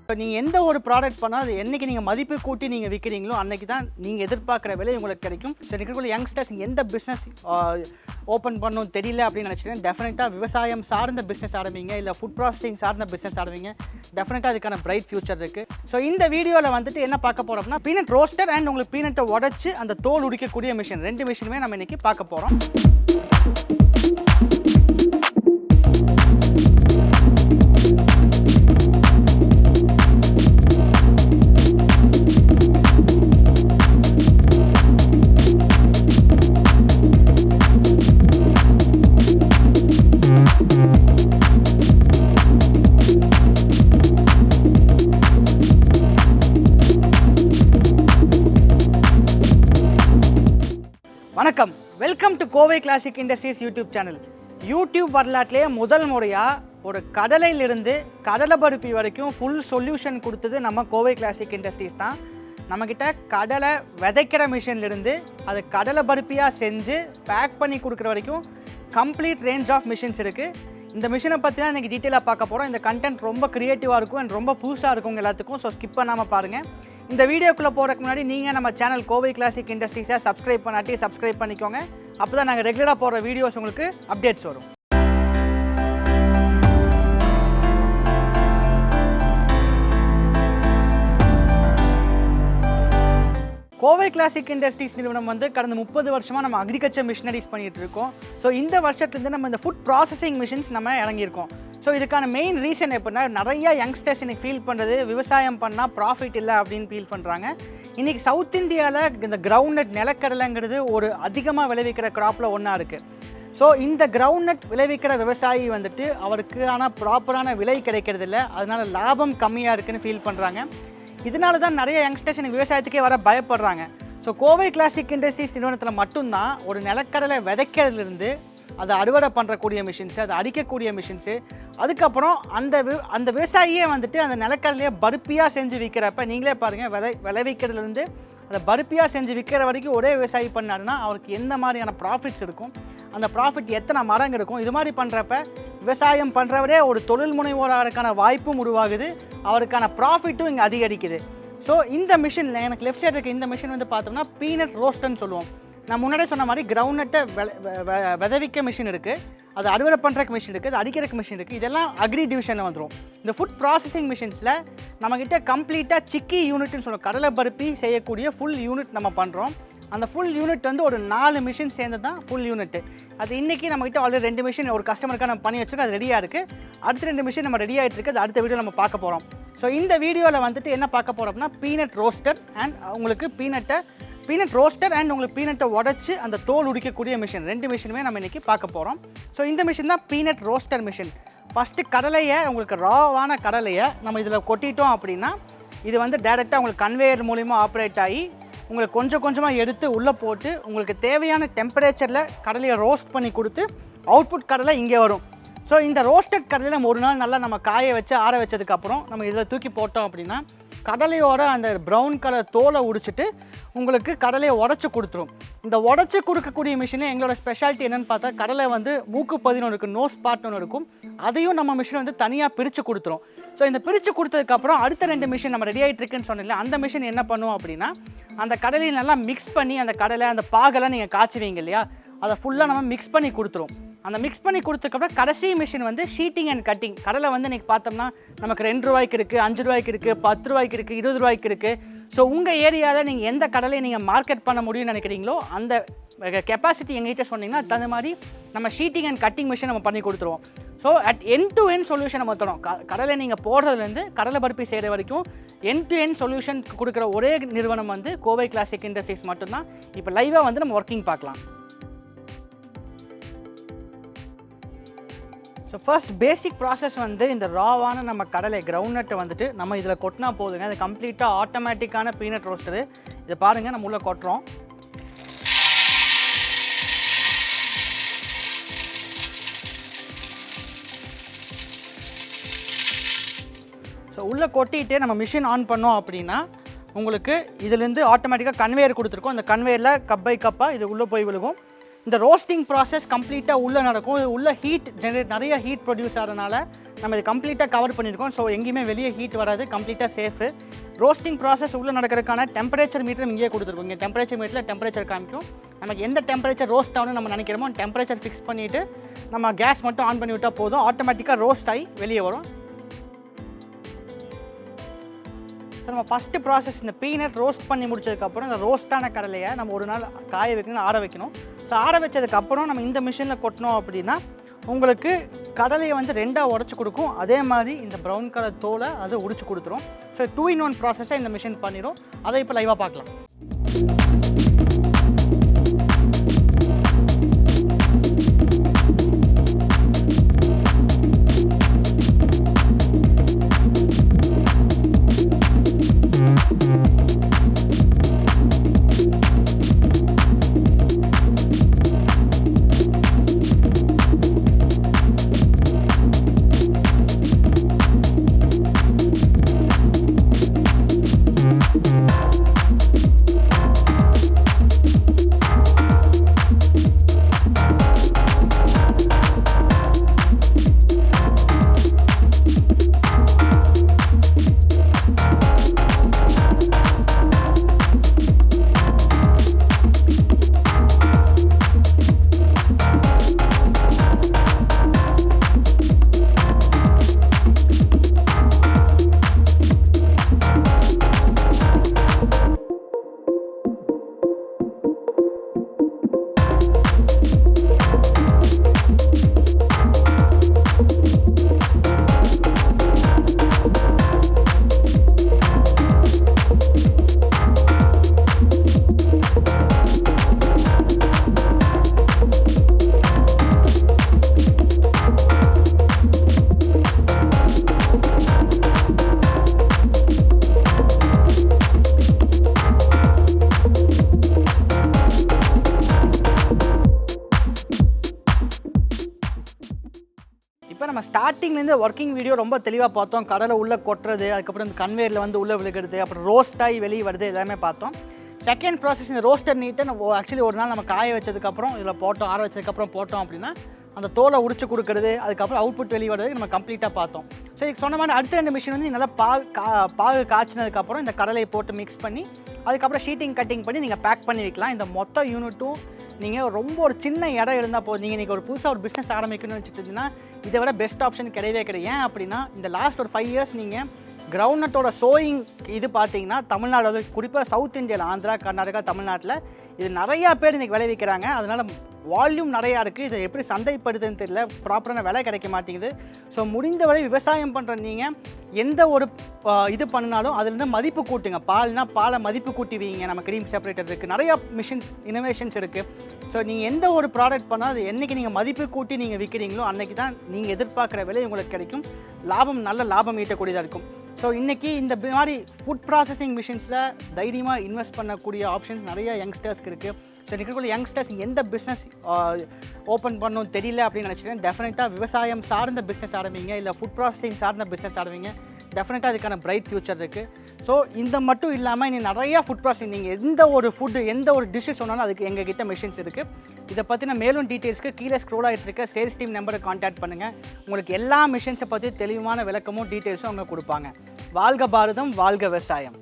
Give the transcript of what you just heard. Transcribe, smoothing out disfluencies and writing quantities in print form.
இப்போ நீங்கள் எந்த ஒரு ப்ராடக்ட் பண்ணால் அது என்றைக்கு நீங்கள் மதிப்பு கூட்டி நீங்கள் விற்கிறீங்களோ அன்றைக்கி தான் நீங்கள் எதிர்பார்க்குற விலை உங்களுக்கு கிடைக்கும். ஸோ இருக்கக்கூடிய யங்ஸ்டர்ஸ் எந்த பிஸ்னஸ் ஓப்பன் பண்ணணும் தெரியல அப்படின்னு நினச்சிங்கன்னா டெஃபினட்டாக விவசாயம் சார்ந்த பிஸ்னஸ் ஆரம்பிங்க, இல்லை ஃபுட் ப்ராசஸிங் சார்ந்த பிஸ்னஸ் ஆரம்பிங்க. டெஃபினட்டாக அதுக்கான பிரைட் ஃபியூச்சர் இருக்குது. ஸோ இந்த வீடியோவில் வந்துட்டு என்ன பார்க்க போகிறோம் அப்படின்னா பீனட் ரோஸ்டர் அண்ட் உங்களுக்கு பீனட்டை உடச்சி அந்த தோல் உடிக்கக்கூடிய மிஷின், ரெண்டு மிஷினுமே நம்ம இன்றைக்கி பார்க்க போகிறோம். வணக்கம், welcome to Kovai classic industries YouTube channel. YouTube வரலாற்றிலேயே முதல் முறையாக ஒரு கடலையிலிருந்து கடலை பருப்பி வரைக்கும் ஃபுல் சொல்யூஷன் கொடுத்தது நம்ம கோவை கிளாசிக் இண்டஸ்ட்ரீஸ் தான். நம்மக்கிட்ட கடலை விதைக்கிற மிஷின்லேருந்து அது கடலை பருப்பியாக செஞ்சு பேக் பண்ணி கொடுக்குற வரைக்கும் கம்ப்ளீட் ரேஞ்ச் ஆஃப் மிஷின்ஸ் இருக்குது. இந்த மிஷினை பற்றி தான் இன்றைக்கி டீட்டெயிலாக பார்க்க போகிறோம். இந்த கண்டென்ட் ரொம்ப க்ரியேட்டிவாக இருக்கும் அண்ட் ரொம்ப புதுசாக இருக்கும் எல்லாத்துக்கும். ஸோ ஸ்கிப் பண்ணாமல் பாருங்கள். இந்த வீடியோக்குள்ளே போகிறதுக்கு முன்னாடி நீங்கள் நம்ம சேனல் கோவை கிளாசிக் இண்டஸ்ட்ரீஸை சப்ஸ்கிரைப் பண்ணாட்டி சப்ஸ்கிரைப் பண்ணிக்கோங்க. அப்போ தான் நாங்கள் ரெகுலராக போடுற வீடியோஸ் உங்களுக்கு அப்டேட்ஸ் வரும். கோவை கிளாசிக் இண்டஸ்ட்ரீஸ் நிறுவனம் வந்து கடந்த 30 வருஷமாக நம்ம அக்ரிகல்ச்சர் மிஷினரிஸ் பண்ணிகிட்டு இருக்கோம். ஸோ இந்த வருஷத்துலேருந்து நம்ம இந்த ஃபுட் ப்ராசஸிங் மிஷின்ஸ் நம்ம இறங்கியிருக்கோம். ஸோ இதுக்கான மெயின் ரீசன் எப்படின்னா நிறையா யங்ஸ்டர்ஸ் இன்றைக்கி ஃபீல் பண்ணுறது விவசாயம் பண்ணால் ப்ராஃபிட் இல்லை அப்படின்னு ஃபீல் பண்ணுறாங்க. இன்றைக்கி சவுத் இந்தியாவில் இந்த கிரவுண்ட்நட் நிலக்கடலைங்கிறது ஒரு அதிகமாக விளைவிக்கிற க்ராப்பில் ஒன்றா இருக்குது. ஸோ இந்த கிரவுண்ட்நட் விளைவிக்கிற விவசாயி வந்துட்டு அவருக்கான ப்ராப்பரான விலை கிடைக்கிறதில்ல, அதனால் லாபம் கம்மியாக இருக்குதுன்னு ஃபீல் பண்ணுறாங்க. இதனால தான் நிறைய யங்ஸ்டர்ஸ் எனக்கு விவசாயத்துக்கே வர பயப்படுறாங்க. ஸோ கோவை கிளாசிக் இண்டஸ்ட்ரீஸ் நிறுவனத்தில் மட்டும்தான் ஒரு நிலக்கடலை விதைக்கிறதுலேருந்து அதை அறுவடை பண்ணுறக்கூடிய மிஷின்ஸு, அதை அடிக்கக்கூடிய மிஷின்ஸு, அதுக்கப்புறம் அந்த விவசாயியே வந்துட்டு அந்த நிலக்கடலையை பருப்பியாக செஞ்சு விற்கிறப்ப நீங்களே பாருங்கள், விளைவிக்கிறதுலேருந்து அதை பருப்பியாக செஞ்சு விற்கிற வரைக்கும் ஒரே விவசாயி பண்ணாருன்னா அவருக்கு எந்த மாதிரியான ப்ராஃபிட்ஸ் இருக்கும், அந்த ப்ராஃபிட் எத்தனை மரங்க இருக்கும். இது மாதிரி பண்ணுறப்ப விவசாயம் பண்ணுறவரே ஒரு தொழில் முனைவோரான வாய்ப்பும் உருவாகுது, அவருக்கான ப்ராஃபிட்டும் இங்கே அதிகரிக்குது. ஸோ இந்த மிஷின் எனக்கு லெஃப்ட் சைடு இருக்க இந்த மிஷின் வந்து பார்த்தோம்னா பீனட் ரோஸ்டர்னு சொல்லுவோம். நான் முன்னாடியே சொன்ன மாதிரி கிரவுண்ட்நட்டை விதைவிக்க மிஷின் இருக்குது, அது அறுவடை பண்ணுறக்கு மிஷின் இருக்குது, அது அடிக்கிறக்கு மிஷின் இருக்குது. இதெல்லாம் அக்ரி டிவிஷனில் வந்துடும். இந்த ஃபுட் ப்ராசஸிங் மிஷின்ஸில் நம்மக்கிட்ட கம்ப்ளீட்டாக சிக்கி யூனிட்னு சொல்லுவோம், கடலை பருப்பி செய்யக்கூடிய ஃபுல் யூனிட் நம்ம பண்ணுறோம். அந்த ஃபுல் யூனிட் வந்து ஒரு 4 மிஷின் சேர்ந்து தான் ஃபுல் யூனிட்டு. அது இன்றைக்கி நம்மகிட்ட ஆல்ரெடி 2 மிஷின் ஒரு கஸ்டமருக்காக நம்ம பண்ணி வச்சுருக்கோம், அது ரெடியாக இருக்குது. அடுத்த 2 மிஷின் நம்ம ரெடி ஆகிட்டு இருக்குது, அது அடுத்த வீடியோ நம்ம பார்க்க போகிறோம். ஸோ இந்த வீடியோவில் வந்துட்டு என்ன பார்க்க போகிறோம் அப்படின்னா பீனட் ரோஸ்டர் அண்ட் உங்களுக்கு பீனட் ரோஸ்டர் அண்ட் உங்களுக்கு பீனட்டை உடச்சி அந்த தோல் உடிக்கக்கூடிய மிஷின், ரெண்டு மிஷினுமே நம்ம இன்றைக்கி பார்க்க போகிறோம். ஸோ இந்த மிஷின் தான் பீனட் ரோஸ்டர் மிஷின். ஃபஸ்ட்டு கடலையை உங்களுக்கு ராவான கடலையை நம்ம இதில் கொட்டிட்டோம் அப்படின்னா இது வந்து டேரெக்டாக உங்களுக்கு கன்வேயர் மூலிமா ஆப்ரேட் ஆகி உங்களுக்கு கொஞ்சம் கொஞ்சமாக எடுத்து உள்ளே போட்டு உங்களுக்கு தேவையான டெம்பரேச்சரில் கடலையை ரோஸ்ட் பண்ணி கொடுத்து அவுட்புட் கடலை இங்கே வரும். ஸோ இந்த ரோஸ்டட் கடலையை நம்ம ஒரு நாள் நல்லா நம்ம காய வச்சு ஆற வச்சதுக்கப்புறம் நம்ம இதில் தூக்கி போட்டோம் அப்படின்னா கடலையோட அந்த ப்ரௌன் கலர் தோலை உடிச்சிட்டு உங்களுக்கு கடலையை உடச்சி கொடுத்துரும். இந்த உடச்சி கொடுக்கக்கூடிய மிஷினில் எங்களோட ஸ்பெஷாலிட்டி என்னென்னு பார்த்தா கடலை வந்து மூக்கு பதினொன்று இருக்குது, நோஸ் பார்ட் ஒன்று இருக்கும், அதையும் நம்ம மிஷின் வந்து தனியாக பிரித்து கொடுத்துரும். ஸோ இந்த பிரித்து கொடுத்ததுக்கப்புறம் அடுத்த 2 மிஷின் நம்ம ரெடி ஆகிட்டு இருக்குன்னு சொன்னீங்களா, அந்த மிஷின் என்ன பண்ணுவோம் அப்படின்னா அந்த கடலையை நல்லா மிக்ஸ் பண்ணி அந்த கடலை அந்த பாகெல்லாம் நீங்கள் காய்ச்சுவீங்க இல்லையா, அதை ஃபுல்லாக நம்ம மிக்ஸ் பண்ணி கொடுத்துரும். அந்த மிக்ஸ் பண்ணி கொடுத்ததுக்கப்புறம் கடைசி மிஷின் வந்து ஷீட்டிங் அண்ட் கட்டிங். கடலை வந்து இன்றைக்கி பார்த்தோம்னா நமக்கு 2 ரூபாய்க்கு இருக்குது, 5 ரூபாய்க்கு இருக்குது, 10 ரூபாய்க்கு இருக்குது, 20 ரூபாய்க்கு இருக்குது. ஸோ உங்கள் ஏரியாவில் நீங்கள் எந்த கடலையை நீங்கள் மார்க்கெட் பண்ண முடியும்னு நினைக்கிறீங்களோ அந்த கெப்பாசிட்டி எங்ககிட்ட சொன்னீங்கன்னா தகுந்த மாதிரி நம்ம ஷீட்டிங் அண்ட் கட்டிங் மிஷின் நம்ம பண்ணி கொடுத்துருவோம். So at end to end solution நம்ம தரோம். கடலை நீங்கள் போடுறதுலேருந்து கடலை பருப்பி செய்கிற வரைக்கும் எண்ட் டு எண்ட் சொல்யூஷன் கொடுக்குற ஒரே நிறுவனம் வந்து கோவை கிளாசிக் இண்டஸ்ட்ரீஸ் மட்டும்தான். இப்போ லைவாக வந்து நம்ம ஒர்க்கிங் பார்க்கலாம். ஸோ ஃபர்ஸ்ட் பேசிக் ப்ராசஸ் வந்து இந்த ராவான நம்ம கடலை கிரவுண்ட்நட்டை வந்துட்டு நம்ம இதில் கொட்டினா போதுங்க. அது கம்ப்ளீட்டாக ஆட்டோமேட்டிக்கான பீனட் ரோஸ்டரு. இதை பாருங்கள், நம்ம உள்ளே கொட்டுறோம். ஸோ உள்ளே கொட்டிட்டு நம்ம மிஷின் ஆன் பண்ணோம் அப்படின்னா உங்களுக்கு இதுலேருந்து ஆட்டோமேட்டிக்காக கன்வேயர் கொடுத்துருக்கோம். அந்த கன்வேயரில் கப் பை கப்பாக இது உள்ளே போய் விழுகும். இந்த ரோஸ்டிங் ப்ராசஸ் கம்ப்ளீட்டாக உள்ளே நடக்கும். உள்ள ஹீட் ஜெனரேட், நிறைய ஹீட் ப்ரொடியூஸ் ஆகிறதுனால நம்ம இது கம்ப்ளீட்டாக கவர் பண்ணியிருக்கோம். ஸோ எங்கேயுமே வெளியே ஹீட் வராது, கம்ப்ளீட்டாக சேஃபு. ரோஸ்டிங் ப்ராசஸ் உள்ளே நடக்கிறதுக்கான டெம்பரேச்சர் மீட்டர் இங்கேயே கொடுத்துருக்கோம். இங்கே டெம்பரேச்சர் மீட்டரில் டெம்பரேச்சர் காமிக்கும். நமக்கு எந்த டெம்பரேச்சர் ரோஸ்ட் ஆகணும்னு நம்ம நினைக்கிறோமோ டெம்பரேச்சர் ஃபிக்ஸ் பண்ணிவிட்டு நம்ம கேஸ் மட்டும் ஆன் பண்ணி விட்டால் போதும், ஆட்டோமேட்டிக்காக ரோஸ்ட் ஆகி வெளியே வரும். நம்ம ஃபஸ்ட்டு ப்ராசஸ் இந்த பீனட் ரோஸ்ட் பண்ணி முடிச்சதுக்கப்புறம் இந்த ரோஸ்ட்டான கடலையை நம்ம ஒரு நாள் காய வைக்கணும், ஆற வைக்கணும். ஸோ ஆற வச்சதுக்கப்புறம் நம்ம இந்த மிஷினில் கொட்டினோம் அப்படின்னா உங்களுக்கு கடலையை வந்து 2ஆக உடச்சி கொடுக்கும். அதே மாதிரி இந்த ப்ரௌன் கலர் தோலை அதை உடிச்சு கொடுத்துரும். ஸோ 2-in-1 ப்ராசஸை இந்த மிஷின் பண்ணிடும். அதை இப்போ லைவாக பார்க்கலாம். நம்ம ஸ்டார்டிங்லேருந்து ஒர்க்கிங் வீடியோ ரொம்ப தெளிவாக பார்த்தோம். கடலை உள்ளே கொட்டுறது, அதுக்கப்புறம் இந்த கன்வேரில் வந்து உள்ளே விழுகிறது, அப்புறம் ரோஸ்ட் ஆகி வெளியே வருது, எல்லாமே பார்த்தோம். செகண்ட் ப்ராசஸ் இந்த ரோஸ்டர் நீட்டை நம்ம ஆக்சுவலி ஒரு நாள் நம்ம காய வச்சதுக்கப்புறம் இதில் போட்டோம், ஆற வச்சதுக்கப்புறம் போட்டோம் அப்படின்னா அந்த தோலை உடிச்சு கொடுக்குறது, அதுக்கப்புறம் அவுட்புட் வெளியே வர்றதுக்கு நம்ம கம்ப்ளீட்டாக பார்த்தோம். ஸோ இதுக்கு சொன்ன மாதிரி அடுத்த 2 மிஷின் வந்து நல்லா பாகு காய்ச்சினதுக்கப்புறம் இந்த கடலையை போட்டு மிக்ஸ் பண்ணி அதுக்கப்புறம் ஷீட்டிங் கட்டிங் பண்ணி நீங்கள் பேக் பண்ணி வைக்கலாம். இந்த மொத்த யூனிட்டும் நீங்கள் ரொம்ப ஒரு சின்ன இடம் இருந்தால் போதும். நீங்கள் இன்றைக்கி ஒரு புதுசாக ஒரு பிஸ்னஸ் ஆரம்பிக்கணும்னு வச்சுட்டிங்கன்னா இதை விட பெஸ்ட் ஆப்ஷன் கிடையவே கிடையாது. ஏன் அப்படின்னா இந்த லாஸ்ட் ஒரு 5 இயர்ஸ் நீங்கள் கிரவுண்ட்நட்டோட சோயிங் இது பார்த்தீங்கன்னா தமிழ்நாடு, அது குறிப்பாக சவுத் இந்தியாவில் ஆந்திரா, கர்நாடகா, தமிழ்நாட்டில் இது நிறையா பேர் இன்றைக்கி விளைவிக்கிறாங்க. அதனால் வால்யூம் நிறையா இருக்குது. இதை எப்படி சந்தைப்படுத்துன்னு தெரியல, ப்ராப்பரான விலை கிடைக்க மாட்டேங்குது. ஸோ முடிந்தவரை விவசாயம் பண்ணுற நீங்கள் எந்த ஒரு இது பண்ணினாலும் அதுலேருந்து மதிப்பு கூட்டுங்க. பால்னால் பாலை மதிப்பு கூட்டி வைங்க. நம்ம க்ரீம் செப்பரேட்டர் இருக்குது, நிறையா மிஷின்ஸ் இனோவேஷன்ஸ் இருக்குது. ஸோ நீங்கள் எந்த ஒரு ப்ராடக்ட் பண்ணால் அது என்றைக்கு நீங்கள் மதிப்பு கூட்டி நீங்கள் விற்கிறீங்களோ அன்றைக்கி தான் நீங்கள் எதிர்பார்க்குற விலை உங்களுக்கு கிடைக்கும். நல்ல லாபம் ஈட்டக்கூடியதாக இருக்கும். ஸோ இன்றைக்கி இந்த மாதிரி ஃபுட் ப்ராசஸிங் மிஷின்ஸில் தைரியமாக இன்வெஸ்ட் பண்ணக்கூடிய ஆப்ஷன்ஸ் நிறையா யங்ஸ்டர்ஸ்க்கு இருக்குது. ஸோ இன்றைக்குள்ள யங்ஸ்டர்ஸ் எந்த பிஸ்னஸ் ஓப்பன் பண்ணணும் தெரியல அப்படின்னு நினச்சிங்கன்னா டெஃபினட்டாக விவசாயம் சார்ந்த பிஸ்னஸ் ஆரம்பிங்க, இல்லை ஃபுட் ப்ராசஸிங் சார்ந்த பிஸ்னஸ் ஆரம்பிங்க. டெஃபினட்டாக அதுக்கான பிரைட் ஃபியூச்சர் இருக்குது. ஸோ இந்த மட்டும் இல்லாமல் இனி நிறையா ஃபுட் ப்ராசஸிங் நீங்கள் எந்த ஒரு ஃபுட்டு எந்த ஒரு டிஷ்ஷஸ் சொன்னாலும் அதுக்கு எங்கள் கிட்ட மிஷின்ஸ் இருக்குது. இதை பற்றின மேலும் டீட்டெயில்ஸ்க்கு கீழே ஸ்க்ரோல் ஆகிட்டு இருக்க சேல்ஸ் டீம் நம்பரை கான்டாக்ட் பண்ணுங்கள். உங்களுக்கு எல்லா மிஷின்ஸை பற்றி தெளிவான விளக்கமும் டீட்டெயில்ஸும் அவங்க கொடுப்பாங்க. வாழ்க பாரதம், வாழ்க விவசாயம்.